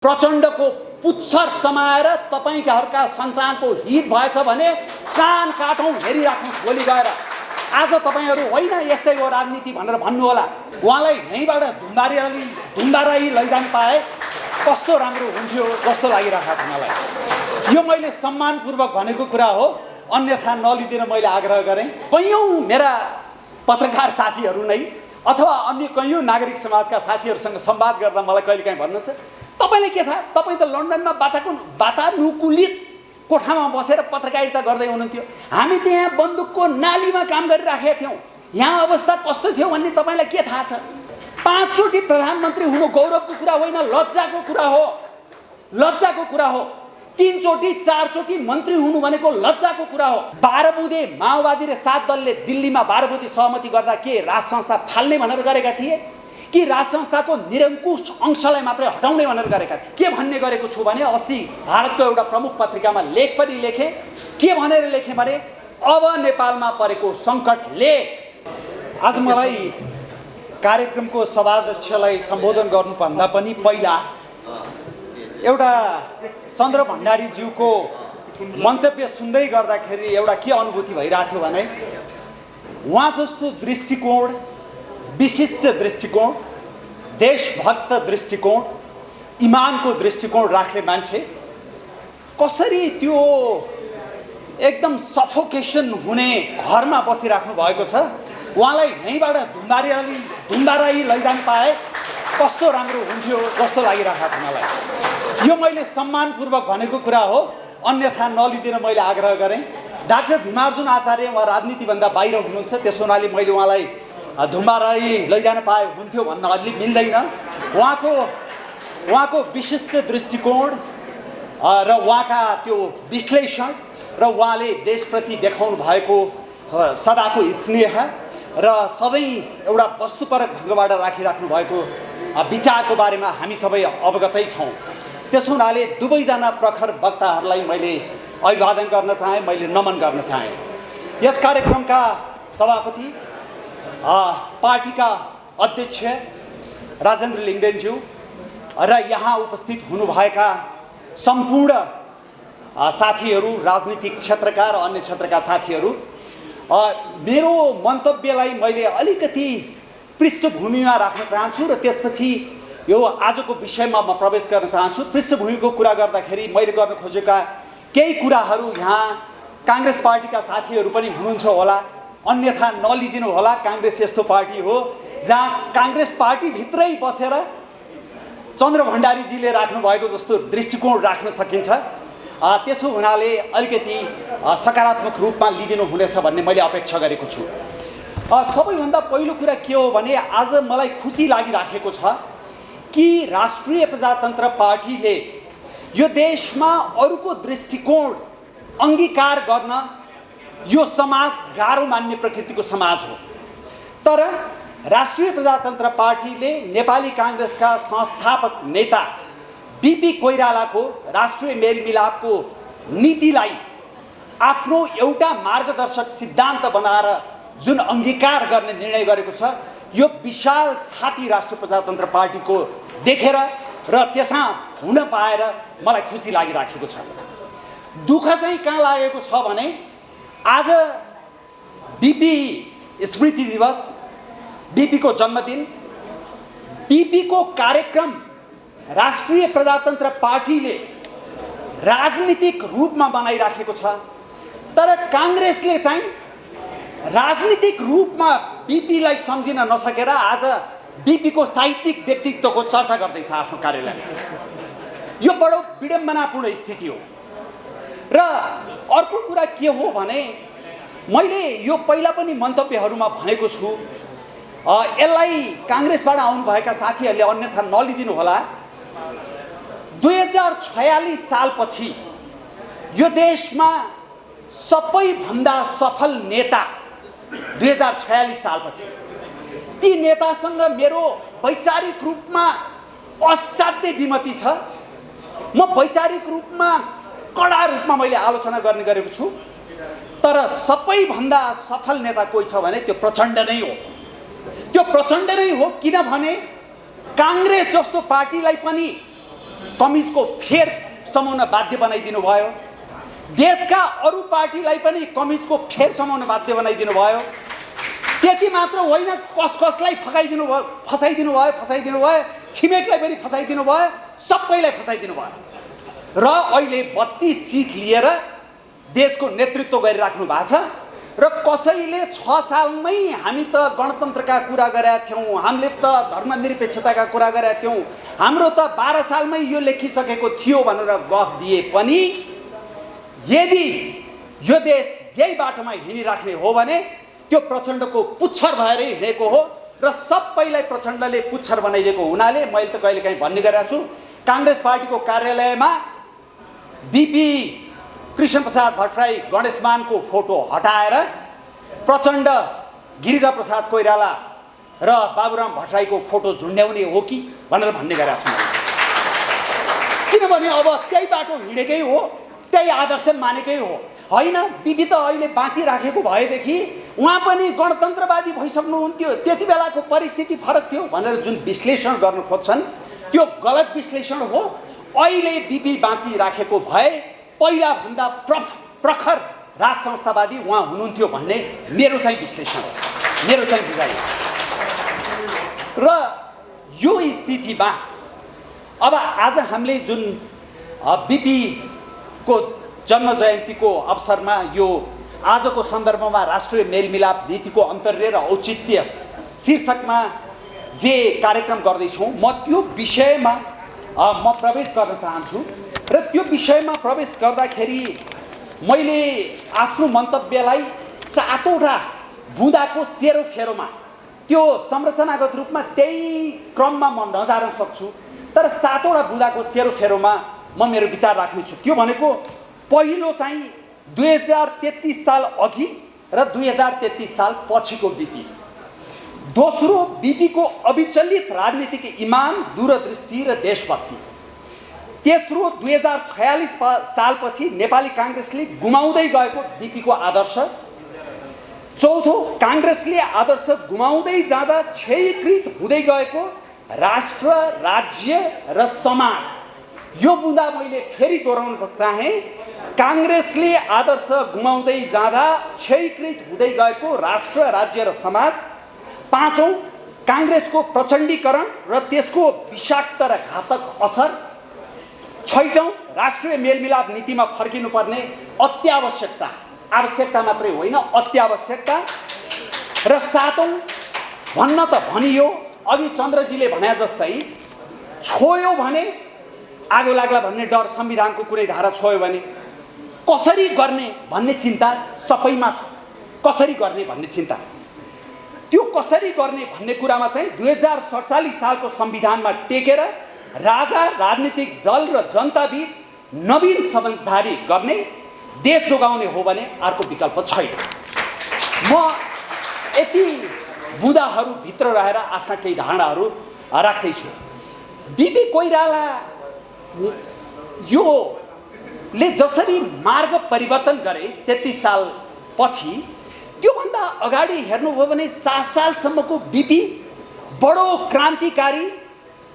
प्रचण्डको पुच्छर समाएर तपाईका सन्तानको हित भएछ भने कान काटौँ हेरिराख्नुहोस्। भोलि गएर आज तपाईहरू होइन यस्तै हो राजनीति भनेर भन्नु होला। उहाँलाई यहीँबाट धुम्बाराई लैजान पाए कस्तो राम्रो हुन्थ्यो जस्तो लागिरहेको छ मलाई। यो मैले सम्मानपूर्वक भनेको कुरा हो, अन्यथा नलिदिन मैले आग्रह गरेँ। कैयौँ मेरा पत्रकार साथीहरू नै अथवा अन्य कैयौँ नागरिक समाजका साथीहरूसँग संवाद गर्दा मलाई कहिलेकाहीँ भन्नुहुन्छ, तपाईले के थाहा, तपाईँ त लन्डनमा वातानुकूलित कोठामा बसेर पत्रकारिता गर्दै हुनुहुन्थ्यो, हामी त यहाँ बन्दुकको नालीमा काम गरिराखेका थियौँ, यहाँ अवस्था कस्तो थियो भन्ने तपाईँलाई के थाहा छ? 5 चोटि प्रधानमन्त्री हुनु गौरवको कुरा होइन, लज्जाको कुरा हो। लज्जाको कुरा हो। 3 चोटि 4 चोटि मन्त्री हुनु भनेको लज्जाको कुरा हो। 12 बुँदे माओवादी र 7 दलले दिल्लीमा 12 बुँदे सहमति गर्दा के राज संस्था फाल्ने भनेर गरेका थिए कि राज संस्थाको निरङ्कुश अंशलाई मात्रै हटाउने भनेर गरेका थिए? के भन्ने गरेको छु भने अस्ति भारतको एउटा प्रमुख पत्रिकामा लेख पनि लेखे। के भनेर लेखे भने अब नेपालमा परेको सङ्कटले। आज मलाई कार्यक्रमको सभाध्यक्षलाई सम्बोधन गर्नुभन्दा पनि पहिला एउटा चन्द्र भण्डारीज्यूको मन्तव्य सुन्दै गर्दाखेरि एउटा के अनुभूति भइरहेको थियो भने उहाँ जस्तो दृष्टिकोण, विशिष्ट दृष्टिकोण, देशभक्त दृष्टिकोण, इमानको दृष्टिकोण राख्ने मान्छे कसरी त्यो एकदम सफोकेसन हुने घरमा बसिराख्नु भएको छ। उहाँलाई यहीँबाट धुम्बाराई लैजान पाए कस्तो राम्रो हुन्थ्यो जस्तो लागिरहेको छ मलाई। यो मैले सम्मानपूर्वक भनेको कुरा हो, अन्यथा नलिदिन मैले आग्रह गरेँ। डाक्टर भीमार्जुन आचार्य उहाँ राजनीतिभन्दा बाहिर हुनुहुन्छ, त्यस हुनाले मैले उहाँलाई धुम्बाराई लैजान पाए हुन्थ्यो भन्न अलि मिल्दैन। उहाँको विशिष्ट दृष्टिकोण र उहाँका त्यो विश्लेषण र उहाँले देशप्रति देखाउनु भएको सदाको स्नेह र सधैँ एउटा वस्तुपरक ढङ्गबाट राखिराख्नु भएको विचारको बारेमा हामी सबै अवगतै छौँ। त्यस हुनाले दुवैजना प्रखर वक्ताहरूलाई मैले अभिवादन गर्न चाहेँ, मैले नमन गर्न चाहेँ। यस कार्यक्रमका सभापति, पार्टीका अध्यक्ष राजेन्द्र लिङ्गदेनज्यू र यहाँ उपस्थित हुनुभएका सम्पूर्ण साथीहरू, राजनीतिक क्षेत्रका र अन्य क्षेत्रका साथीहरू, मेरो मन्तव्यलाई मैले अलिकति पृष्ठभूमिमा राख्न चाहन्छु र त्यसपछि यो आजको विषयमा म प्रवेश गर्न चाहन्छु। पृष्ठभूमिको कुरा गर्दाखेरि मैले गर्न खोजेका केही कुराहरू यहाँ काङ्ग्रेस पार्टीका साथीहरू पनि हुनुहुन्छ होला, अन्यथा नलिदिनु होला। काङ्ग्रेस यस्तो पार्टी हो जहाँ काङ्ग्रेस पार्टीभित्रै बसेर चन्द्र भण्डारीजीले राख्नुभएको जस्तो दृष्टिकोण राख्न सकिन्छ। त्यसो हुनाले अलिकति सकारात्मक रूपमा लिदिनु हुनेछ भन्ने मैले अपेक्षा गरेको छु। सबैभन्दा पहिलो कुरा के हो भने आज मलाई खुसी लागिराखेको छ कि राष्ट्रिय प्रजातन्त्र पार्टीले यो देशमा अरूको दृष्टिकोण अङ्गीकार गर्न, यो समाज गाह्रो मान्ने प्रकृतिको समाज हो, तर राष्ट्रिय प्रजातन्त्र पार्टीले नेपाली काङ्ग्रेसका संस्थापक नेता बीपी कोइरालाको राष्ट्रिय मेलमिलापको नीतिलाई आफ्नो एउटा मार्गदर्शक सिद्धान्त बनाएर जुन अङ्गीकार गर्ने निर्णय गरेको छ, यो विशाल छाती राष्ट्रिय प्रजातन्त्र पार्टीको देखेर र त्यसमा हुन पाएर मलाई खुसी लागिराखेको छ। दुःख चाहिँ कहाँ लागेको छ भने आज बीपी स्मृति दिवस, बीपीको जन्मदिन, बीपीको कार्यक्रम राष्ट्रिय प्रजातन्त्र पार्टीले राजनीतिक रूपमा बनाइराखेको छ, तर काङ्ग्रेसले चाहिँ राजनीतिक रूपमा बीपीलाई सम्झिन नसकेर आज बीपीको साहित्यिक व्यक्तित्वको चर्चा गर्दैछ आफ्नो कार्यालयमा। यो बडो विडम्बनापूर्ण स्थिति हो। र अर्को कुरा के हो भने मैले यो पहिला पनि मन्तव्यहरूमा भनेको छु, यसलाई काङ्ग्रेसबाट आउनुभएका साथीहरूले अन्यथा नलिदिनु होला। 2046 सालपछि यो देशमा सबैभन्दा सफल नेता 2046 सालपछि ती नेतासँग मेरो वैचारिक रूपमा असाध्यै विमति छ। म वैचारिक रूपमा कडा रूपमा मैले आलोचना गर्ने गरेको छु, तर सबैभन्दा सफल नेता कोही छ भने त्यो प्रचण्ड नै हो। त्यो प्रचण्ड नै हो, किनभने काङ्ग्रेस जस्तो पार्टीलाई पनि कमिजको फेर समाउन बाध्य बनाइदिनु भयो। देशका अरू पार्टीलाई पनि कमिजको फेर समाउन बाध्य बनाइदिनु भयो। त्यति मात्र होइन, कसलाई फसाइदिनु भयो, छिमेकलाई पनि फसाइदिनु भयो, सबैलाई फसाइदिनु भयो र अहिले 32 सिट लिएर देशको नेतृत्व गरिराख्नु भएको छ। र कसैले 6 सालमै हामी त गणतन्त्रका कुरा गरेका थियौँ, हामीले त धर्मनिरपेक्षताका कुरा गरेका थियौँ, हाम्रो त 12 सालमै यो लेखिसकेको थियो भनेर गफ दिए पनि यदि यो देश यही बाटोमा हिँडिराख्ने हो भने त्यो प्रचण्डको पुच्छर भएरै हिँडेको हो र सबैलाई प्रचण्डले पुच्छर बनाइदिएको हुनाले मैले त कहिलेकाहीँ भन्ने गरेको छु, काङ्ग्रेस पार्टीको कार्यालयमा बीपी कृष्ण प्रसाद भट्टराई गणेशमानको फोटो हटाएर प्रचण्ड, गिरिजा प्रसाद कोइराला र बाबुराम भट्टराईको फोटो झुन्ड्याउने हो कि भनेर भन्ने गरेको छु। किनभने अब त्यही बाटो हिँडेकै हो, त्यही आदर्श मानेकै हो। होइन, बीपी त अहिले बाँचिराखेको भएदेखि उहाँ पनि गणतन्त्रवादी भइसक्नुहुन्थ्यो, त्यति बेलाको परिस्थिति फरक थियो भनेर जुन विश्लेषण गर्न खोज्छन् त्यो गलत विश्लेषण हो। अहिले बीपी बाँचिराखेको भए पहिलाभन्दा प्रखर राज संस्थावादी उहाँ हुनुहुन्थ्यो भन्ने मेरो चाहिँ विश्लेषण हो, मेरो चाहिँ बुझाइ। र यो स्थितिमा अब आज हामीले जुन बीपीको जन्म जयन्तीको अवसरमा यो आजको सन्दर्भमा राष्ट्रिय मेलमिलाप नीतिको अन्तर्य र औचित्य शीर्षकमा जे कार्यक्रम गर्दैछौँ, म त्यो विषयमा म प्रवेश गर्न चाहन्छु। र त्यो विषयमा प्रवेश गर्दाखेरि मैले आफ्नो मन्तव्यलाई 7वटा बुँदाको सेरोफेरोमा, त्यो संरचनागत रूपमा त्यही क्रममा म नजान सक्छु, तर 7वटा बुँदाको सेरोफेरोमा म मेरो विचार राख्नेछु। त्यो भनेको पहिलो चाहिँ 2033 साल अघि र 2033 साल पछिको बीपी, दोस्रो बीपीको अविचलित राजनीतिक इमान, दूरदृष्टि र देशभक्ति, तेस्रो 2046 सालपछि नेपाली काङ्ग्रेसले गुमाउँदै गएको बीपीको आदर्श, चौथो काङ्ग्रेसले आदर्श गुमाउँदै जाँदा क्षयीकृत हुँदै गएको राष्ट्र, राज्य र समाज। यो बुँदा मैले फेरि दोहोऱ्याउन चाहेँ, काङ्ग्रेसले आदर्श गुमाउँदै जाँदा क्षयीकृत हुँदै गएको राष्ट्र, राज्य र समाज। पाँचौँ काङ्ग्रेसको प्रचण्डीकरण र त्यसको विषाक्त र घातक असर। छैटौँ राष्ट्रिय मेलमिलाप नीतिमा फर्किनुपर्ने अत्यावश्यकता, आवश्यकता मात्रै होइन अत्यावश्यकता। र सातौँ भन्न त भनियो, अघि चन्द्रजीले भने जस्तै छोयो भने आगो लाग्ला भन्ने डर, संविधानको कुनै धारा छोयो भने कसरी गर्ने भन्ने चिन्ता सबैमा छ। कसरी गर्ने भन्ने चिन्ता, त्यो कसरी गर्ने भन्ने कुरामा चाहिँ 2047 सालको संविधानमा टेकेर राजा, राजनीतिक दल र जनता बीच नवीन समझदारी गर्ने, देश जोगाउने हो भने अर्को विकल्प छैन। म यति बुँदाहरूभित्र रहेर आफ्ना केही धारणाहरू राख्दैछु। बीपी कोइराला योले जसरी मार्ग परिवर्तन गरे 33 साल पछि, त्योभन्दा अगाडि हेर्नुभयो भने 7 सालसम्मको बीपी बडो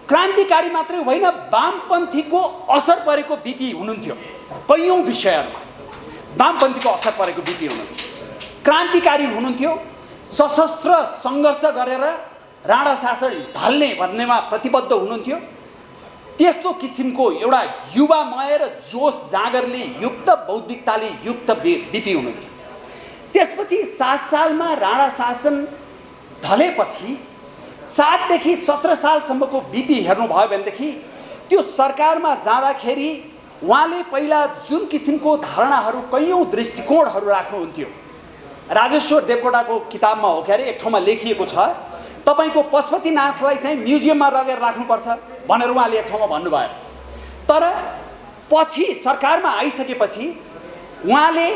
क्रान्तिकारी मात्रै होइन, वामपन्थीको असर परेको बीपी हुनुहुन्थ्यो। कैयौँ विषयहरूमा वामपन्थीको असर परेको बीपी हुनुहुन्थ्यो, क्रान्तिकारी हुनुहुन्थ्यो, सशस्त्र सङ्घर्ष गरेर राणा शासन ढल्ने भन्नेमा प्रतिबद्ध हुनुहुन्थ्यो। त्यस्तो किसिमको एउटा युवामय र जोस जागरले युक्त, बौद्धिकताले युक्त बीपी हुनुहुन्थ्यो। त्यसपछि 7 सालमा राणा शासन ढलेपछि 7 देखि 17 सालसम्मको बीपी हेर्नुभयो भनेदेखि त्यो सरकारमा जाँदाखेरि उहाँले पहिला जुन किसिमको धारणाहरू, कैयौँ दृष्टिकोणहरू राख्नुहुन्थ्यो, राजेश्वर देवकोटाको किताबमा हो क्यारे एक ठाउँमा लेखिएको छ, तपाईँको पशुपतिनाथलाई चाहिँ म्युजियममा लगेर राख्नुपर्छ भनेर उहाँले एक ठाउँमा भन्नुभयो। तर पछि सरकारमा आइसकेपछि उहाँले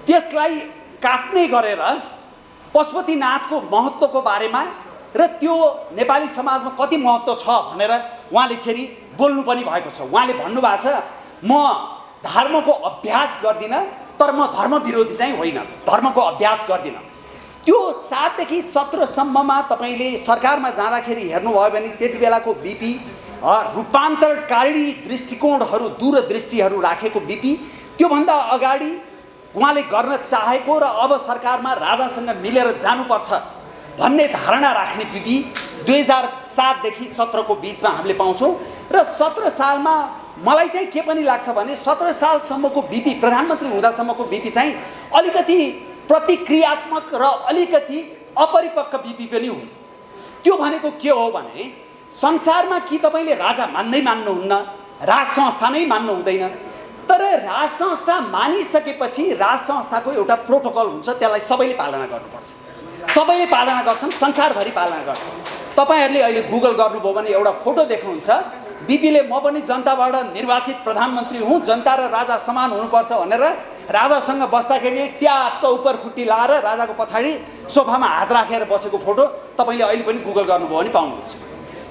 त्यसलाई काट्ने गरेर पशुपतिनाथको महत्त्वको बारेमा र त्यो नेपाली समाजमा कति महत्त्व छ भनेर उहाँले फेरि बोल्नु पनि भएको छ। उहाँले भन्नुभएको छ, म धर्मको अभ्यास गर्दिनँ, तर म धर्म विरोधी चाहिँ होइन, धर्मको अभ्यास गर्दिनँ। त्यो 7 देखि 17 सम्ममा तपाईँले सरकारमा जाँदाखेरि हेर्नुभयो भने त्यति बेलाको बीपी रूपान्तरकारी दृष्टिकोणहरू दूरदृष्टिहरू राखेको बिपी, त्योभन्दा अगाडि उहाँले गर्न चाहेको र अब सरकारमा राजासँग मिलेर जानुपर्छ भन्ने धारणा राख्ने बिपी 2007 देखि 17 को बीचमा हामीले पाउँछौँ। र 17 सालमा मलाई चाहिँ के पनि लाग्छ भने 17 सालसम्मको बिपी, प्रधानमन्त्री हुँदासम्मको बिपी चाहिँ अलिकति प्रतिक्रियात्मक र अलिकति अपरिपक्व बिपी पनि हुन्। त्यो भनेको के हो भने संसारमा कि तपाईँले राजा मान्दै मान्नुहुन्न, राज संस्था नै मान्नु हुँदैन, तर राज संस्था मानिसकेपछि राज संस्थाको एउटा प्रोटोकल हुन्छ, त्यसलाई सबैले पालना गर्नुपर्छ। सबैले पालना गर्छन्, संसारभरि पालना गर्छन्। तपाईहरूले अहिले गुगल गर्नुभयो भने एउटा फोटो देख्नुहुन्छ, बिपीले म पनि जनताबाट निर्वाचित प्रधानमन्त्री हुँ, जनता र राजा समान हुनुपर्छ भनेर राजासँग बस्दाखेरि ट्याप्क उपर खुट्टी लाएर राजाको पछाडि सोफामा हात राखेर बसेको फोटो तपाईँले अहिले पनि गुगल गर्नुभयो भने पाउनुहुन्छ।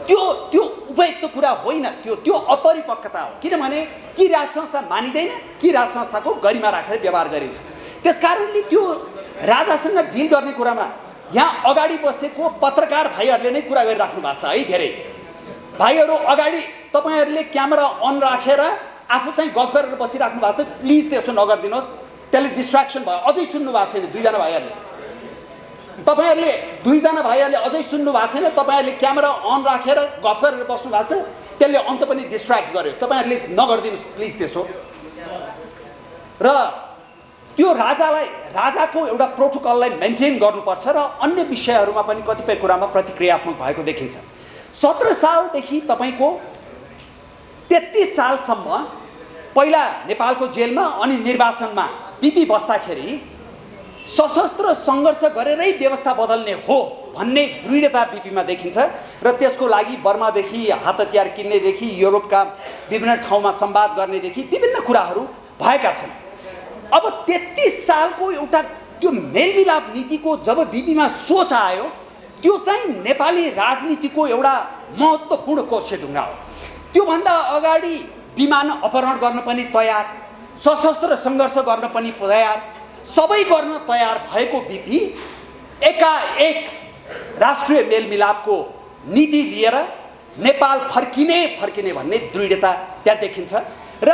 त्यो उपयुक्त कुरा होइन, त्यो अपरिपक्वता हो। किनभने कि राज संस्था मानिँदैन कि राज संस्थाको गरिमा राखेर व्यवहार गरिन्छ। त्यसकारणले त्यो राजासँग डिल गर्ने कुरामा यहाँ अगाडि बसेको पत्रकार भाइहरूले नै कुरा गरिराख्नु भएको छ है। धेरै भाइहरू अगाडि तपाईहरूले क्यामेरा अन राखेर आफू चाहिँ गफ गरेर बसिराख्नु भएको छ, प्लिज त्यसो नगरिदिनुहोस्, त्यसले डिस्ट्र्याक्सन भयो। अझै सुन्नु भएको छैन दुईजना भाइहरूले, तपाईहरूले दुईजना भाइहरूले अझै सुन्नु भएको छैन। तपाईँहरूले क्यामेरा अन राखेर गफ गरेर बस्नु भएको छ, त्यसले अन्त पनि डिस्ट्र्याक्ट गर्यो। तपाईँहरूले नगरिदिनुहोस् प्लिज त्यसो। र त्यो राजाको एउटा प्रोटोकललाई मेन्टेन गर्नुपर्छ र अन्य विषयहरूमा पनि कतिपय कुरामा प्रतिक्रियात्मक भएको देखिन्छ। 17 सालदेखि तपाईँको 33 सालसम्म पहिला नेपालको जेलमा अनि निर्वाचनमा बिपी बस्दाखेरि सशस्त्र सङ्घर्ष गरेरै व्यवस्था बदल्ने हो भन्ने दृढता बिपीमा देखिन्छ। र त्यसको लागि बर्मादेखि हात हतियार किन्नेदेखि युरोपका विभिन्न ठाउँमा संवाद गर्नेदेखि विभिन्न कुराहरू भएका छन्। अब 33 सालको एउटा त्यो मेलमिलाप नीतिको जब बिपीमा सोच आयो, त्यो चाहिँ नेपाली राजनीतिको एउटा महत्त्वपूर्ण कोषढुङ्गा हो। त्योभन्दा अगाडि विमान अपहरण गर्न पनि तयार, सशस्त्र सङ्घर्ष गर्न पनि तयार, सबै गर्न तयार भएको बिपी एकाएक राष्ट्रिय मेलमिलापको नीति लिएर नेपाल फर्किने भन्ने दृढता त्यहाँ देखिन्छ। र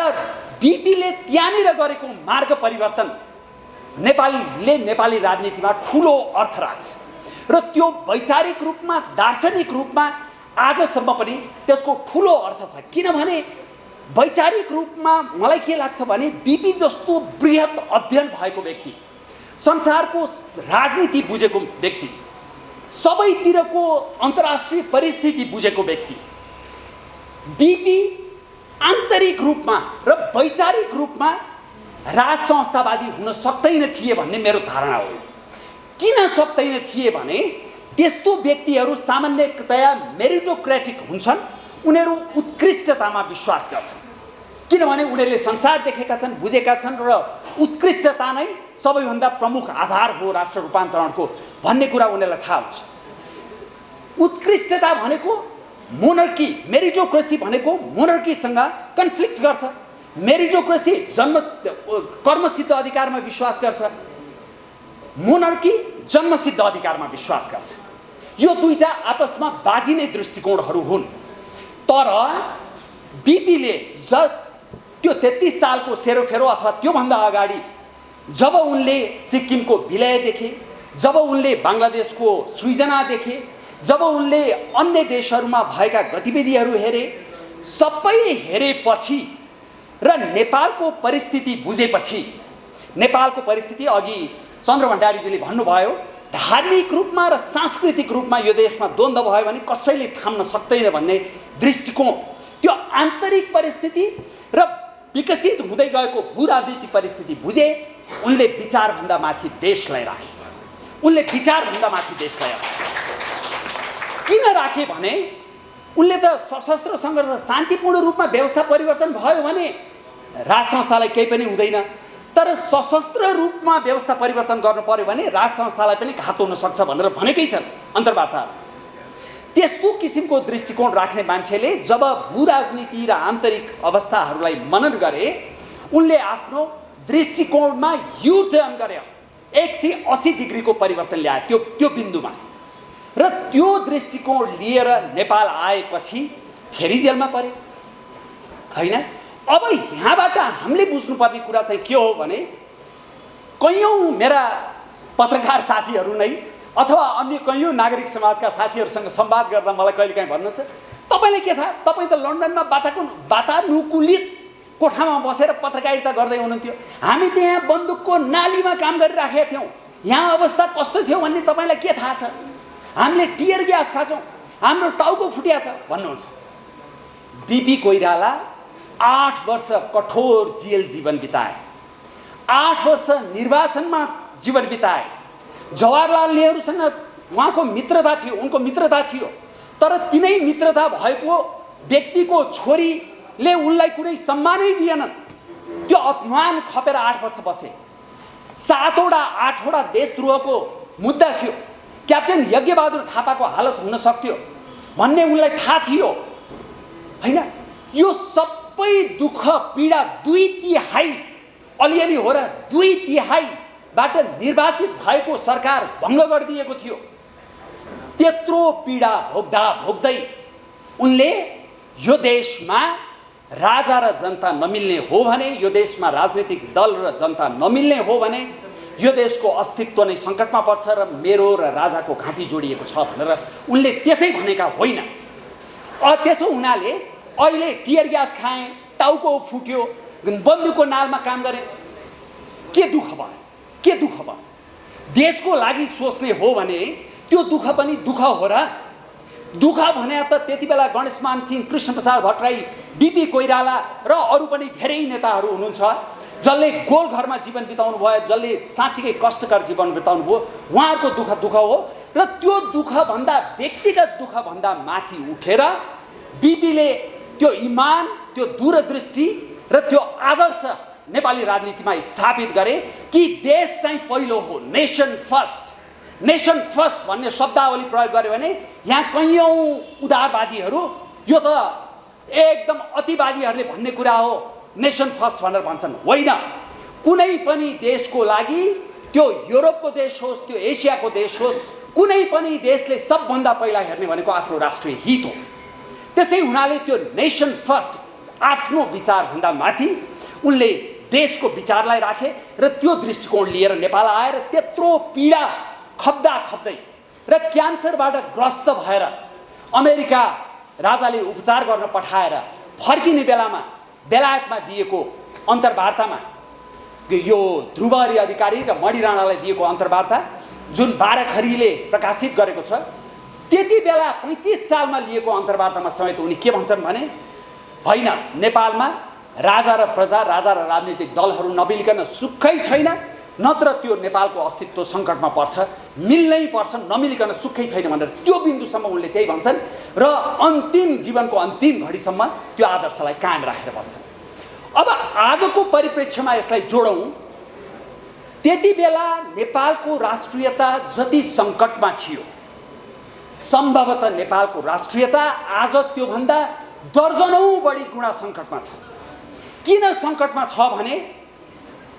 बिपीले त्यहाँनिर गरेको मार्ग परिवर्तन नेपाली राजनीतिमा ठुलो अर्थ राख्छ र त्यो वैचारिक रूपमा, दार्शनिक रूपमा आजसम्म पनि त्यसको ठुलो अर्थ छ। किनभने वैचारिक रूपमा मलाई के लाग्छ भने बिपी जस्तो बृहत अध्ययन भएको व्यक्ति, संसारको राजनीति बुझेको व्यक्ति, सबैतिरको अन्तर्राष्ट्रिय परिस्थिति बुझेको व्यक्ति, बिपी आन्तरिक रूपमा र वैचारिक रूपमा राज संस्थावादी हुन सक्दैन थिए भन्ने मेरो धारणा हो। किन सक्दैन थिए भने त्यस्तो व्यक्तिहरू सामान्यतया मेरिटोक्रेटिक हुन्छन्, उनीहरू उत्कृष्टतामा विश्वास गर्छन्। किनभने उनीहरूले संसार देखेका छन्, बुझेका छन् र उत्कृष्टता नै सबैभन्दा प्रमुख आधार हो राष्ट्र रूपान्तरणको भन्ने कुरा उनीहरूलाई थाहा हुन्छ। उत्कृष्टता भनेको मोनर्की, मेरिटोक्रेसी भनेको मोनर्कीसँग कन्फ्लिक्ट गर्छ। मेरिटोक्रेसी कर्मसिद्ध अधिकारमा विश्वास गर्छ, मोनर्की जन्मसिद्ध अधिकारमा विश्वास गर्छ। यो दुईटा आपसमा बाजिने दृष्टिकोणहरू हुन्। तर बिपीले त्यो 33 सालको सेरोफेरो अथवा त्योभन्दा अगाडि जब उनले सिक्किमको विलय देखे, जब उनले बङ्गलादेशको सृजना देखे, जब उनले अन्य देशहरूमा भएका गतिविधिहरू हेरे, सबै हेरेपछि र नेपालको परिस्थिति बुझेपछि, नेपालको परिस्थिति अघि चन्द्र भण्डारीजीले भन्नुभयो, धार्मिक रूपमा र सांस्कृतिक रूपमा यो देशमा द्वन्द्व भयो भने कसैले थाम्न सक्दैन भन्ने दृष्टिकोण, त्यो आन्तरिक परिस्थिति र विकसित हुँदै गएको भू राजनीतिक परिस्थिति बुझे, उनले विचारभन्दा माथि देशलाई राखे। उनले विचारभन्दा माथि देशलाई राखे। किन राखे भने उनले त सशस्त्र सङ्घर्ष शान्तिपूर्ण रूपमा व्यवस्था परिवर्तन भयो भने राज संस्थालाई केही पनि हुँदैन, तर सशस्त्र रूपमा व्यवस्था परिवर्तन गर्नु पर्यो भने राज संस्थालाई पनि घात हुन सक्छ भनेर भनेकै छन् अन्तर्वार्ताहरू। त्यस्तो किसिमको दृष्टिकोण राख्ने मान्छेले जब भू राजनीति र आन्तरिक अवस्थाहरूलाई मनन गरे, उनले आफ्नो दृष्टिकोणमा यु टर्न गरे, 180 डिग्रीको परिवर्तन ल्याए त्यो बिन्दुमा। र त्यो दृष्टिकोण लिएर नेपाल आएपछि फेरि जेलमा परे हैन। अब यहाँबाट हामीले बुझ्नुपर्ने कुरा चाहिँ के हो भने कयौं मेरा पत्रकार साथीहरू नै अथवा अन्य कयौं नागरिक समाजका साथीहरूसँग संवाद गर्दा मलाई कहिलेकाहीँ भन्नुहुन्छ, तपाईले के थाहा, तपाईँ त लन्डनमा वातानुकूलित कोठामा बसेर पत्रकारिता गर्दै हुनुहुन्थ्यो, हामी त यहाँ बन्दुकको नालीमा काम गरिराखेका थियौँ, यहाँ अवस्था कस्तो थियो भन्ने तपाईँलाई के थाहा छ, हामीले टियर ग्यास खान्छौँ, हाम्रो टाउको फुटिया छ भन्नुहुन्छ। बीपी कोइराला 8 वर्ष कठोर जेल जीवन बिताए, 8 वर्ष निर्वासनमा जीवन बिताए। जवाहरलाल नेहरूसँग उहाँको मित्रता थियो, उनको मित्रता थियो, तर तिनै मित्रता भएको व्यक्तिको छोरीले उनलाई कुनै सम्मानै दिएनन्। त्यो अपमान खपेर 8 वर्ष बसे। 7वटा 8वटा देशद्रोहको मुद्दा थियो, क्याप्टेन यज्ञबहादुर थापाको हालत हुन सक्थ्यो भन्ने उनलाई थाहा थियो हैन। यो सबै दुःख पीडा 2/3 अलिअलि हो र 2/3बाट निर्वाचित भएको सरकार भङ्ग गरिदिएको थियो। त्यत्रो पीडा भोग्दा भोग्दै उनले यो देशमा राजा र जनता नमिल्ने हो भने, यो देशमा राजनीतिक दल र जनता नमिल्ने हो भने यो देशको अस्तित्व नै सङ्कटमा पर्छ र मेरो र राजाको घाँटी जोडिएको छ भनेर उनले त्यसै भनेका होइन। त्यसो हुनाले अहिले टियर ग्यास खाएँ, टाउको फुट्यो, बन्दुकको नालमा काम गरेँ, के दुःख भयो, के दुःख भयो? देशको लागि सोच्ने हो भने त्यो दुःख पनि दुःख हो र। दुःख भने त त्यति बेला गणेशमान सिंह, कृष्णप्रसाद भट्टराई, बीपी कोइराला र अरू पनि धेरै नेताहरू हुनुहुन्छ जसले गोल घरमा जीवन बिताउनु भयो, जसले साँच्चीकै कष्टकर जीवन बिताउनु भयो। उहाँहरूको दुःख दुःख हो र त्यो दुःखभन्दा, व्यक्तिगत दुःखभन्दा माथि उठेर बीपीले त्यो इमान, त्यो दूरदृष्टि र त्यो आदर्श नेपाली राजनीतिमा स्थापित गरे कि देश चाहिँ पहिलो हो, नेसन फर्स्ट। नेसन फर्स्ट भन्ने शब्दावली प्रयोग गर्यो भने यहाँ कयौं उदारवादीहरू, यो त एकदम अतिवादीहरूले भन्ने कुरा हो, नेसन फर्स्ट भनेर भन्छन्। होइन, कुनै पनि देशको लागि, त्यो युरोपको देश होस्, त्यो एसियाको देश होस्, कुनै पनि देशले सबभन्दा पहिला हेर्ने भनेको आफ्नो राष्ट्रिय हित हो। त्यसै हुनाले त्यो नेसन फर्स्ट आफ्नो विचारभन्दा माथि उनले देशको विचारलाई राखे र त्यो दृष्टिकोण लिएर नेपाल आएर त्यत्रो पीडा खप्दा खप्दै र क्यान्सरबाट ग्रस्त भएर अमेरिका राजाले उपचार गर्न पठाएर फर्किने बेलामा बेलायतमा दिएको अन्तर्वार्तामा, यो ध्रुवहरि अधिकारी र मणि राणालाई दिएको अन्तर्वार्ता जुन बाराखरीले प्रकाशित गरेको छ, त्यति बेला 35 सालमा लिएको अन्तर्वार्तामा समेत उनी के भन्छन् भने होइन, नेपालमा राजा र प्रजा, राजा र राजनीतिक दलहरू नमिलिकन सुखै छैन, नत्र त्यो नेपालको अस्तित्व सङ्कटमा पर्छ, मिल्नै पर्छ, नमिलिकन सुखै छैन भनेर त्यो बिन्दुसम्म उनले त्यही भन्छन् र अन्तिम जीवनको अन्तिम घडीसम्म त्यो आदर्शलाई कायम राखेर बस्छन्। अब आजको परिप्रेक्ष्यमा यसलाई जोडौँ, त्यति बेला नेपालको राष्ट्रियता जति सङ्कटमा थियो, सम्भवतः नेपालको राष्ट्रियता आज त्योभन्दा दर्जनौं बढी गुणा सङ्कटमा छ। किन सङ्कटमा छ भने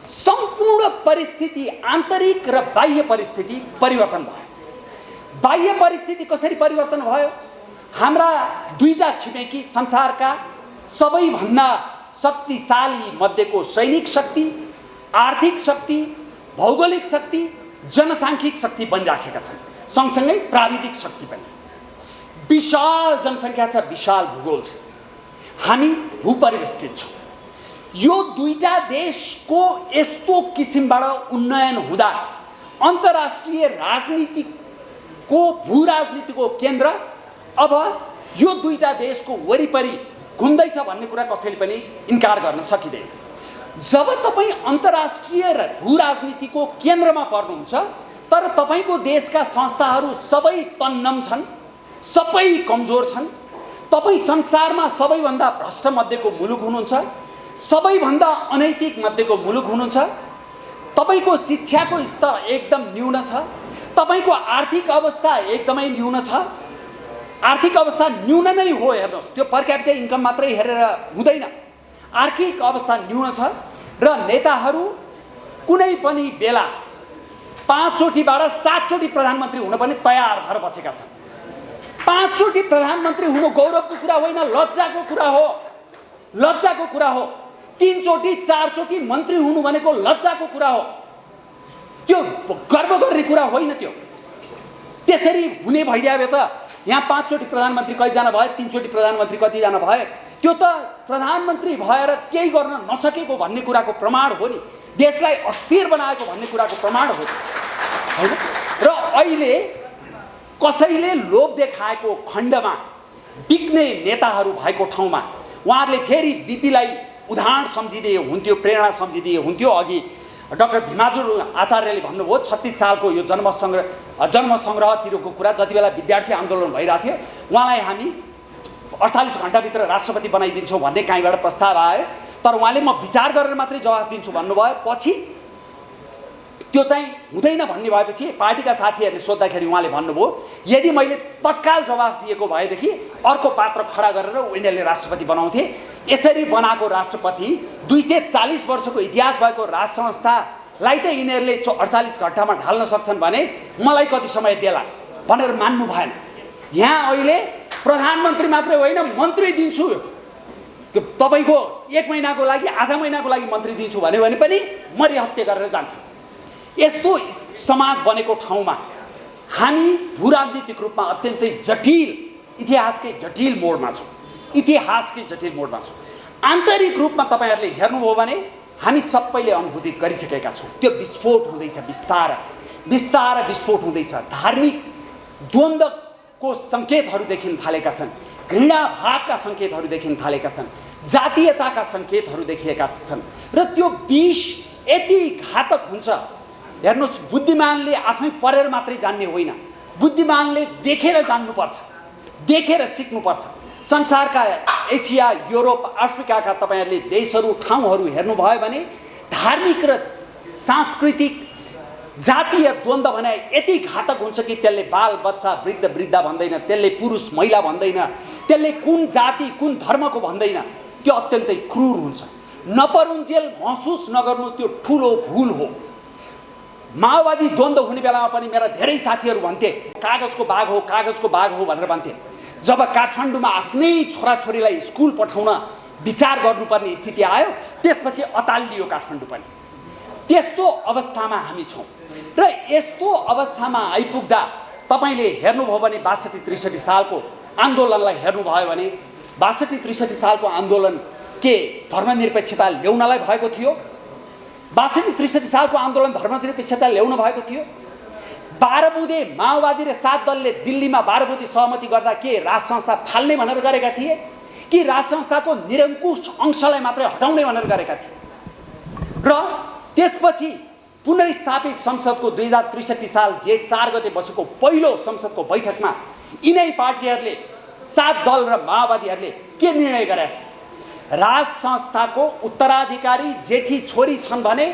सम्पूर्ण परिस्थिति, आन्तरिक र बाह्य परिस्थिति परिवर्तन भयो। बाह्य परिस्थिति कसरी परिवर्तन भयो? हाम्रा दुईटा छिमेकी, संसारका सबैभन्दा शक्तिशाली मध्येको सैनिक शक्ति, आर्थिक शक्ति, भौगोलिक शक्ति, जनसाङ्ख्यिक शक्ति बनिराखेका छन्, सँगसँगै प्राविधिक शक्ति पनि। विशाल जनसङ्ख्या छ, विशाल भूगोल छ, हामी भूपरिवेष्टित छौँ। यो दुईटा देशको यस्तो किसिमबाट उन्नयन हुँदा अन्तर्राष्ट्रिय राजनीतिको, भूराजनीतिको केन्द्र अब यो दुईटा देशको वरिपरि घुम्दैछ भन्ने कुरा कसैले पनि इन्कार गर्न सकिँदैन। जब तपाईँ अन्तर्राष्ट्रिय र भूराजनीतिको केन्द्रमा पर्नुहुन्छ तर तपाईँको देशका संस्थाहरू सबै तन्नम छन्, सबै कमजोर छन्, तपाईँ संसारमा सबैभन्दा भ्रष्ट मध्येको मुलुक हुनुहुन्छ, सबैभन्दा अनैतिक मध्येको मुलुक हुनुहुन्छ, तपाईँको शिक्षाको स्तर एकदम न्यून छ, तपाईँको आर्थिक अवस्था एकदमै न्यून छ। आर्थिक अवस्था न्यून नै हो, हेर्नुहोस्, त्यो पर क्यापिटा इन्कम मात्रै हेरेर हुँदैन, आर्थिक अवस्था न्यून छ र नेताहरू कुनै पनि बेला 5 चोटिबाट 7 चोटि प्रधानमन्त्री हुन पनि तयार भएर बसेका छन्। 5 चोटि प्रधानमन्त्री हुनु गौरवको कुरा होइन, लज्जाको कुरा हो, लज्जाको कुरा हो। 3 चोटि 4 चोटि मन्त्री हुनु भनेको लज्जाको कुरा हो, त्यो गर्व गर्ने कुरा होइन। त्यो त्यसरी हुने भइदिए भए त यहाँ 5 चोटि प्रधानमन्त्री कतिजना भए, 3 चोटि प्रधानमन्त्री कतिजना भए, त्यो त प्रधानमन्त्री भएर केही गर्न नसकेको भन्ने कुराको प्रमाण हो नि, देशलाई अस्थिर बनाएको भन्ने कुराको प्रमाण हो हैन। र अहिले कसैले लोभ देखाएको खण्डमा बिक्ने नेताहरू भएको ठाउँमा उहाँहरूले फेरि बिपीलाई उदाहरण सम्झिदिए हुन्थ्यो, प्रेरणा सम्झिदिए हुन्थ्यो। अघि डाक्टर भीमाजुर आचार्यले भन्नुभयो 36 सालको यो जन्म सङ्ग्रहतिरको कुरा, जति बेला विद्यार्थी आन्दोलन भइरहेको थियो उहाँलाई हामी 48 घण्टाभित्र राष्ट्रपति बनाइदिन्छौँ भन्ने कहीँबाट प्रस्ताव आयो, तर उहाँले म विचार गरेर मात्रै जवाफ दिन्छु भन्नुभयो। पछि त्यो चाहिँ हुँदैन भन्ने भएपछि पार्टीका साथीहरूले सोद्धाखेरि उहाँले भन्नुभयो यदि मैले तत्काल जवाफ दिएको भएदेखि अर्को पात्र खडा गरेर उनीहरूले राष्ट्रपति बनाउँथे। यसरी बनाएको राष्ट्रपति 240 वर्षको इतिहास भएको राज संस्थालाई त यिनीहरूले 48 घण्टामा ढाल्न सक्छन् भने मलाई कति समय देला भनेर मान्नु भएन। यहाँ अहिले प्रधानमन्त्री मात्रै होइन मन्त्री दिन्छु, तपाईँको 1 महिनाको लागि आधा महिनाको लागि मन्त्री दिन्छु भन्यो भने पनि मरिहत्ते गरेर जान्छ। यस्तो समाज बनेको ठाउँमा हामी भूराजनीतिक रूपमा अत्यन्तै जटिल, इतिहासकै जटिल मोडमा छौँ, इतिहासकै जटिल मोडमा छौँ। आन्तरिक रूपमा तपाईँहरूले हेर्नुभयो भने हामी सबैले अनुभूति गरिसकेका छौँ, त्यो विस्फोट हुँदैछ, बिस्तारै बिस्तारै विस्फोट हुँदैछ। धार्मिक द्वन्द्वको सङ्केतहरू देखिन थालेका छन्, घृणा भावका सङ्केतहरू देखिन थालेका छन्, जातीयताका सङ्केतहरू देखिएका छन्। र त्यो विष यति घातक हुन्छ। हेर्नुहोस्, बुद्धिमानले आफै पढेर मात्रै जान्ने होइन, बुद्धिमानले देखेर जान्नुपर्छ, देखेर सिक्नुपर्छ। संसारका एसिया, युरोप, अफ्रिकाका तपाईँहरूले देशहरू, ठाउँहरू हेर्नुभयो भने धार्मिक र सांस्कृतिक जातीय द्वन्द्व भने यति घातक हुन्छ कि त्यसले बाल बच्चा, वृद्ध वृद्धा भन्दैन, त्यसले पुरुष महिला भन्दैन, त्यसले कुन जाति कुन धर्मको भन्दैन, त्यो अत्यन्तै क्रूर हुन्छ। नपरुन्जेल महसुस नगर्नु त्यो ठुलो भुल हो। माओवादी द्वन्द्व हुने बेलामा पनि मेरा धेरै साथीहरू भन्थे कागजको बाघ हो, कागजको बाघ हो भनेर भन्थे। जब काठमाडौँमा आफ्नै छोराछोरीलाई स्कुल पठाउन विचार गर्नुपर्ने स्थिति आयो त्यसपछि अतालियो काठमाडौँ पनि। त्यस्तो अवस्थामा हामी छौँ र यस्तो अवस्थामा आइपुग्दा तपाईँले हेर्नुभयो भने 62-63 सालको आन्दोलनलाई हेर्नुभयो भने 62-63 सालको आन्दोलन के धर्मनिरपेक्षता ल्याउनलाई भएको थियो? 62-63 सालको आन्दोलन धर्मनिरपेक्षता ल्याउन भएको थियो? 12 बुँदे माओवादी र 7 दलले दिल्लीमा 12 बुँदे सहमति गर्दा के राज संस्था फाल्ने भनेर गरेका थिए कि राज संस्थाको निरङ्कुश अंशलाई मात्रै हटाउने भनेर गरेका थिए? र त्यसपछि पुनर्स्थापित संसदको 2063 साल जेठ 4 गते बसेको पहिलो संसदको बैठकमा यिनै पार्टीहरूले 7 दल र माओवादीहरूले के निर्णय गरेका थिए? राज संस्थाको उत्तराधिकारी जेठी छोरी छन् भने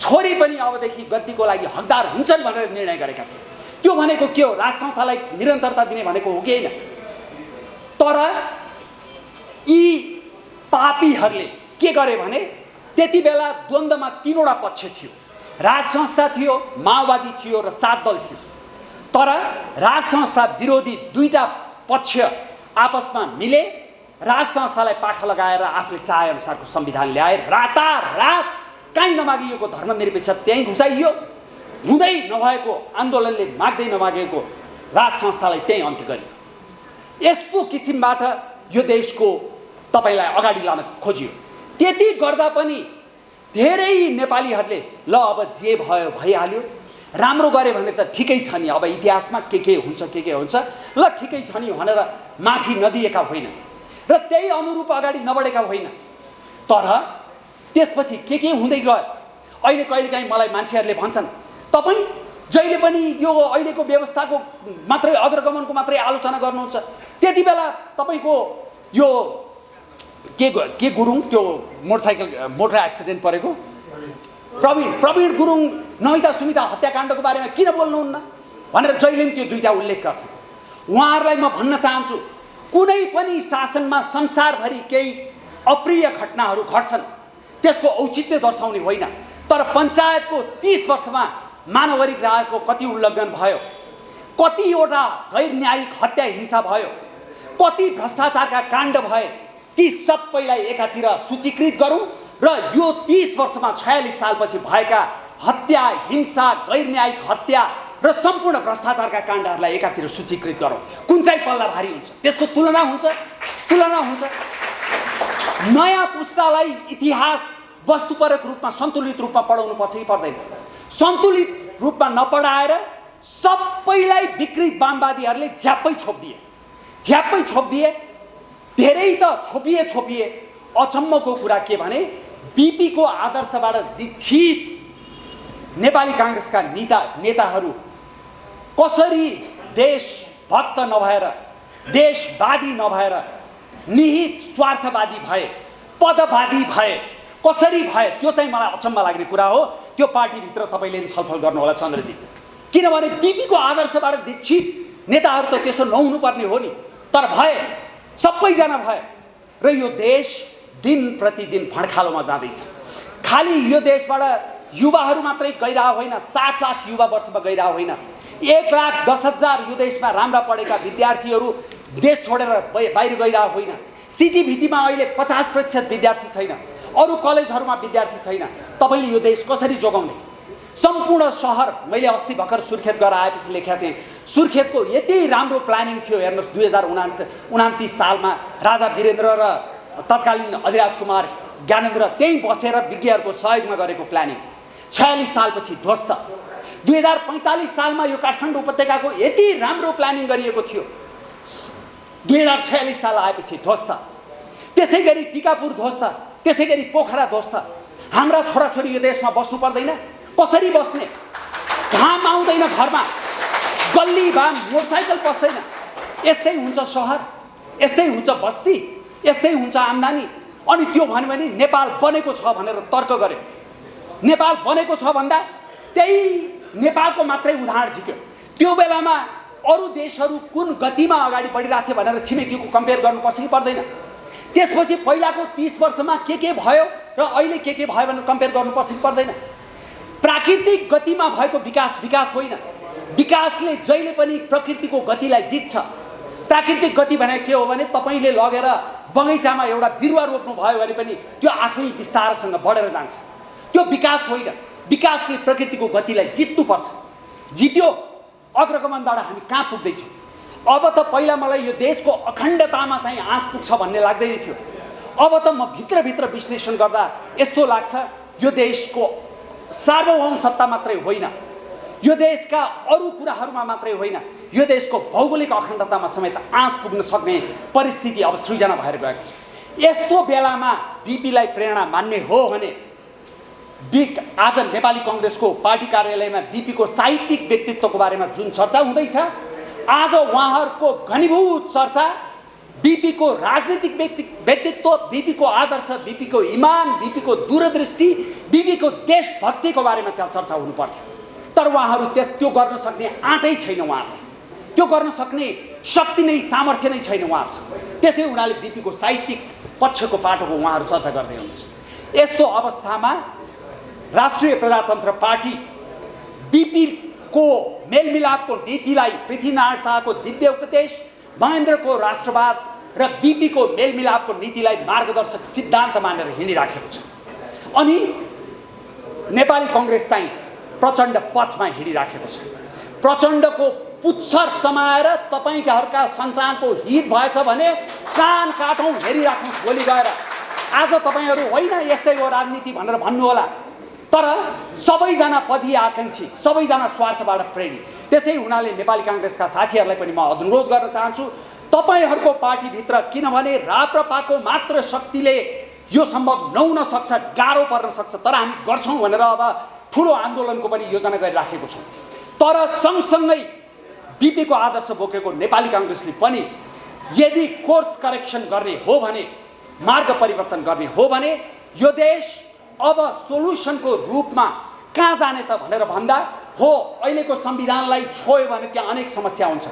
छोरी पनि अबदेखि गद्दीको लागि हकदार हुन्छन् भनेर निर्णय गरेका थिए। त्यो भनेको के हो? राज संस्थालाई निरन्तरता दिने भनेको हो कि होइन? तर यी पापीहरूले के गरे भने त्यति बेला द्वन्द्वमा 3वटा पक्ष थियो, राज संस्था थियो, माओवादी थियो र 7 दल थियो। तर राज संस्था विरोधी 2टा पक्ष आपसमा मिले राज संस्थालाई पाखा लगाएर आफूले चाहे अनुसारको संविधान ल्याए। रातारात कहीँ नमागिएको धर्मनिरपेक्ष त्यहीँ घुसाइयो, हुँदै नभएको आन्दोलनले माग्दै नमागेको राज संस्थालाई त्यहीँ अन्त्य गरियो। यस्तो किसिमबाट यो देशको तपाईँलाई अगाडि लान खोजियो। त्यति गर्दा पनि धेरै नेपालीहरूले ल अब जे भयो भइहाल्यो, राम्रो गरे भने त ठिकै छ नि, अब इतिहासमा के हुन्छ के हुन्छ, ल ठिकै छ नि भनेर माफी नदिएका होइन र त्यही अनुरूप अगाडि नबढेका होइन। तर त्यसपछि के हुँदै गयो? अहिले कहिलेकाहीँ मलाई मान्छेहरूले भन्छन् तपाईँ जहिले पनि यो अहिलेको व्यवस्थाको मात्रै अग्रगमनको मात्रै आलोचना गर्नुहुन्छ, त्यति बेला तपाईँको यो के गुरुङ त्यो मोटर एक्सिडेन्ट परेको प्रवीण गुरुङ नमिता सुमिता हत्याकाण्डको बारेमा किन बोल्नुहुन्न भनेर जहिले त्यो 2टा उल्लेख गर्छन्। उहाँहरूलाई म भन्न चाहन्छु कुनै पनि शासनमा संसारभरि केही अप्रिय घटनाहरू घट्छन्, त्यसको औचित्य दर्शाउने होइन। तर पञ्चायतको 30 वर्षमा मानव अधिकारको कति उल्लङ्घन भयो, कतिवटा गैर न्यायिक हत्या हिंसा भयो, कति भ्रष्टाचारका काण्ड भए, ती सबैलाई एकातिर सूचीकृत गरौँ र यो 30 वर्षमा 46 सालपछि भएका हत्या, हिंसा, गैर न्यायिक हत्या र सम्पूर्ण भ्रष्टाचारका काण्डहरूलाई एकातिर सूचीकृत गरौँ। कुन चाहिँ पल्ला भारी हुन्छ, त्यसको तुलना हुन्छ। नयाँ पुस्तालाई इतिहास वस्तुपरक रूपमा सन्तुलित रूपमा पढाउनु पर्छ कि पर्दैन? सन्तुलित रूपमा नपढाएर सबैलाई विकृत वामवादीहरूले झ्याप्पै छोपिदिए। धेरै त छोपिए। अचम्मको कुरा के भने बीपीको आदर्शबाट दीक्षित नेपाली कांग्रेसका नेताहरू कसरी देशभक्त नभएर, देशवादी नभएर निहित स्वार्थवादी भए, पदवादी भए, कसरी भए, त्यो चाहिँ मलाई अचम्म लाग्ने कुरा हो। त्यो पार्टीभित्र तपाईँले छलफल गर्नुहोला चन्द्रजी, किनभने बीपीको आदर्शबाट दीक्षित नेताहरू त त्यसो नहुनुपर्ने हो नि, तर भए, सबैजना भए र यो देश दिन प्रतिदिन भड्खालोमा जाँदैछ। खालि यो देशबाट युवाहरू मात्रै गइरहेको होइन, 60 लाख युवा वर्षमा गइरहेको होइन, 1,10,000 यो देशमा राम्रा पढेका विद्यार्थीहरू देश छोडेर बाहिर गइरहेको होइन। सिटिभिटीमा अहिले 50% विद्यार्थी छैन, अरू कलेजहरूमा विद्यार्थी छैन। तपाईँले यो देश कसरी जोगाउने? सम्पूर्ण शहर, मैले अस्ति भर्खर सुर्खेत गएर आएपछि लेखेका थिएँ, सुर्खेतको यति राम्रो प्लानिङ थियो। हेर्नुहोस्, 2029 सालमा राजा वीरेन्द्र र तत्कालीन अधिराज कुमार ज्ञानेन्द्र त्यहीँ बसेर विज्ञहरूको सहयोगमा गरेको प्लानिङ 46 सालपछि ध्वस्त। 2045 सालमा यो काठमाडौँ उपत्यकाको यति राम्रो प्लानिङ गरिएको थियो, 2046 साल आएपछि ध्वस्त। त्यसै गरी टिकापुर ध्वस्त, त्यसै गरी पोखरा ध्वस्त। हाम्रा छोराछोरी यो देशमा बस्नु पर्दैन? कसरी बस्ने? घाम आउँदैन घरमा, गल्ली भाम मोटरसाइकल पस्दैन। यस्तै हुन्छ शहर, यस्तै हुन्छ बस्ती, यस्तै हुन्छ आम्दानी। अनि त्यो भन्यो भने नेपाल बनेको छ भनेर तर्क गर्यो। नेपाल बनेको छ भन्दा त्यही नेपालको मात्रै उदाहरण झिक्यो। त्यो बेलामा अरू देशहरू कुन गतिमा अगाडि बढिरहेको थियो भनेर छिमेकीको कम्पेयर गर्नुपर्छ कि पर्दैन? त्यसपछि पहिलाको 30 वर्षमा के भयो र अहिले के भयो भनेर कम्पेयर गर्नुपर्छ कि पर्दैन? प्राकृतिक गतिमा भएको विकास होइन। विकासले जहिले पनि प्रकृतिको गतिलाई जित्छ। प्राकृतिक गति भने के हो भने तपाईँले लगेर बगैँचामा एउटा बिरुवा रोप्नु भयो भने पनि त्यो आफै विस्तारसँग बढेर जान्छ। त्यो विकास होइन। विकासले प्रकृतिको गतिलाई जित्नुपर्छ। जित्यो, अग्रगमनबाट हामी कहाँ पुग्दैछौँ? अब त पहिला मलाई यो देशको अखण्डतामा चाहिँ आँच पुग्छ भन्ने लाग्दैन थियो। अब त म भित्रभित्र विश्लेषण गर्दा यस्तो लाग्छ, यो देशको सार्वभौम सत्ता मात्रै होइन, यो देशका अरू कुराहरूमा मात्रै होइन, यो देशको भौगोलिक अखण्डतामा समेत आँच पुग्न सक्ने परिस्थिति अब सृजना भएर गएको छ। यस्तो बेलामा बीपीलाई प्रेरणा मान्ने हो भने आज नेपाली कांग्रेसको पार्टी कार्यालयमा बीपीको साहित्यिक व्यक्तित्वको बारेमा जुन चर्चा हुँदैछ, आज उहाँहरूको घनीभूत चर्चा बीपीको राजनीतिक व्यक्तित्व, बीपीको आदर्श, बीपीको इमान, बीपीको दूरदृष्टि, बीपीको देशभक्तिको बारेमा त्यहाँ चर्चा हुनु पर्थ्यो। तर उहाँहरू त्यो गर्न सक्ने आँटै छैन, उहाँहरूलाई त्यो गर्न सक्ने शक्ति नै, सामर्थ्य नै छैन उहाँहरूसँग। त्यसै उनीहरूले बीपीको साहित्यिक पक्षको पाटोको उहाँहरू चर्चा गर्दै हुनुहुन्छ। यस्तो अवस्थामा राष्ट्रिय प्रजातन्त्र पार्टी बीपीको मेलमिलापको नीतिलाई, पृथ्वीनारायण शाहको दिव्य उपदेश, महेन्द्रको राष्ट्रवाद र बीपीको मेलमिलापको नीतिलाई मार्गदर्शक सिद्धान्त मानेर हिँडिराखेको छ। अनि नेपाली कांग्रेस चाहिँ प्रचण्ड पथमा हिँडिराखेको छ। प्रचण्डको पुच्छर समाएर तपाईँका सन्तानको हित भएछ भने कान काटौँ, हेरिराख्नुहोस् भोलि गएर। आज तपाईँहरू होइन यस्तै हो राजनीति भनेर भन्नुहोला, तर सबैजना पदीय आकांक्षी, सबैजना स्वार्थबाट प्रेरित। त्यसै हुनाले नेपाली कांग्रेसका साथीहरूलाई पनि म अनुरोध गर्न चाहन्छु, तपाईँहरूको पार्टीभित्र, किनभने राप्रपाको मात्र शक्तिले यो सम्भव नहुन सक्छ, गाह्रो पर्न सक्छ, तर हामी गर्छौँ भनेर अब ठुलो आन्दोलनको पनि योजना गरिराखेको छौँ। तर सँगसँगै बीपीको आदर्श बोकेको नेपाली कांग्रेसले पनि यदि कोर्स करेक्सन गर्ने हो भने, मार्ग परिवर्तन गर्ने हो भने यो देश अब सोल्युसनको रूपमा कहाँ जाने त भनेर भन्दा हो, अहिलेको संविधानलाई छोयो भने त्यहाँ अनेक समस्या हुन्छ।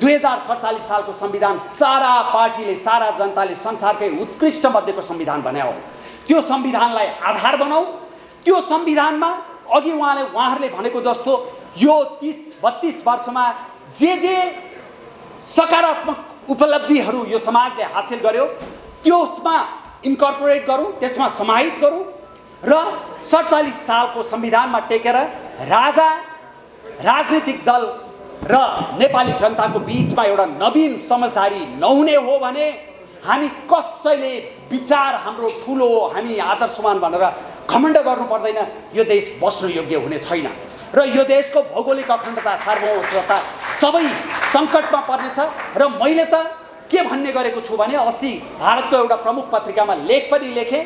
2047 सालको संविधान सारा पार्टीले, सारा जनताले संसारकै उत्कृष्ट मध्येको संविधान भन्या हो। त्यो संविधानलाई आधार बनाऊ। त्यो संविधानमा अघि उहाँहरूले भनेको जस्तो यो 30-32 वर्षमा जे सकारात्मक उपलब्धिहरू यो समाजले हासिल गर्यो त्यसमा इन्कर्पोरेट गरौँ, त्यसमा समाहित गरौँ र 47 सालको संविधानमा टेकेर राजा, राजनीतिक दल र नेपाली जनताको बीचमा एउटा नवीन समझदारी नहुने हो भने हामी कसैले विचार हाम्रो ठुलो हो, हामी आदर्शवान भनेर घमण्ड गर्नु पर्दैन। यो देश बस्नु योग्य हुने छैन र यो देशको भौगोलिक अखण्डता, सार्वभौमता सबै सङ्कटमा पर्नेछ। र मैले त के भन्ने गरेको छु भने अस्ति भारतको एउटा प्रमुख पत्रिकामा लेख पनि लेखेँ।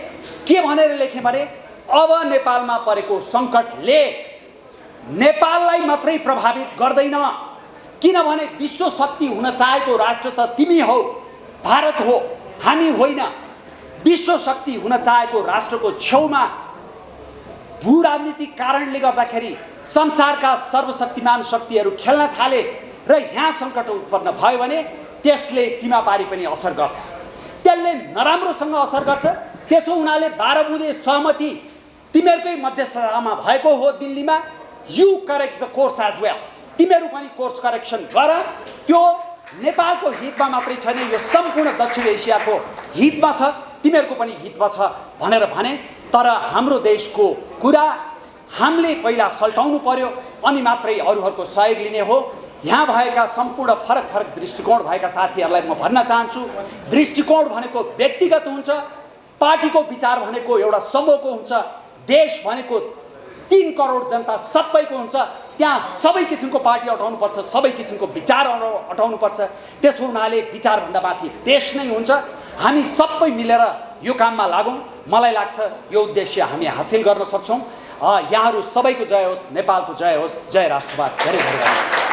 के भनेर लेखेँ भने अब नेपालमा परेको सङ्कटले नेपाललाई मात्रै प्रभावित गर्दैन, किनभने विश्व शक्ति हुन चाहेको राष्ट्र त तिमी हौ, भारत हो, हामी होइन। विश्व शक्ति हुन चाहेको राष्ट्रको छेउमा भू राजनीतिक कारणले गर्दाखेरि संसारका सर्वशक्तिमान शक्तिहरू खेल्न थाले र यहाँ सङ्कट उत्पन्न भयो भने त्यसले सीमापारी पनि असर गर्छ, त्यसले नराम्रोसँग असर गर्छ। त्यसो हुनाले 12 बुँदे सहमति तिमीहरूकै मध्यस्थतामा भएको हो दिल्लीमा। You correct the course as well, तिमीहरू पनि कोर्स करेक्सन गर। त्यो नेपालको हितमा मात्रै छैन, यो सम्पूर्ण दक्षिण एसियाको हितमा छ, तिमीहरूको पनि हितमा छ भनेर भने। तर हाम्रो देशको कुरा हामीले पहिला सल्टाउनु पर्यो अनि मात्रै अरूहरूको सहयोग लिने हो। यहाँ भएका सम्पूर्ण फरक फरक दृष्टिकोण भएका साथीहरूलाई म भन्न चाहन्छु, दृष्टिकोण भनेको व्यक्तिगत हुन्छ, पार्टीको विचार भनेको एउटा समूहको हुन्छ, देश भनेको 3 करोड जनता सबैको हुन्छ। त्यहाँ सबै किसिमको पार्टी अटाउनुपर्छ, सबै किसिमको विचार अटाउनुपर्छ। त्यसो हुनाले विचारभन्दा माथि देश नै हुन्छ। हामी सबै मिलेर यो काममा लागौँ। मलाई लाग्छ यो उद्देश्य हामी हासिल गर्न सक्छौँ। यहाँहरू सबैको जय होस्, नेपालको जय होस्, जय राष्ट्रवाद। धेरै धेरै धन्यवाद।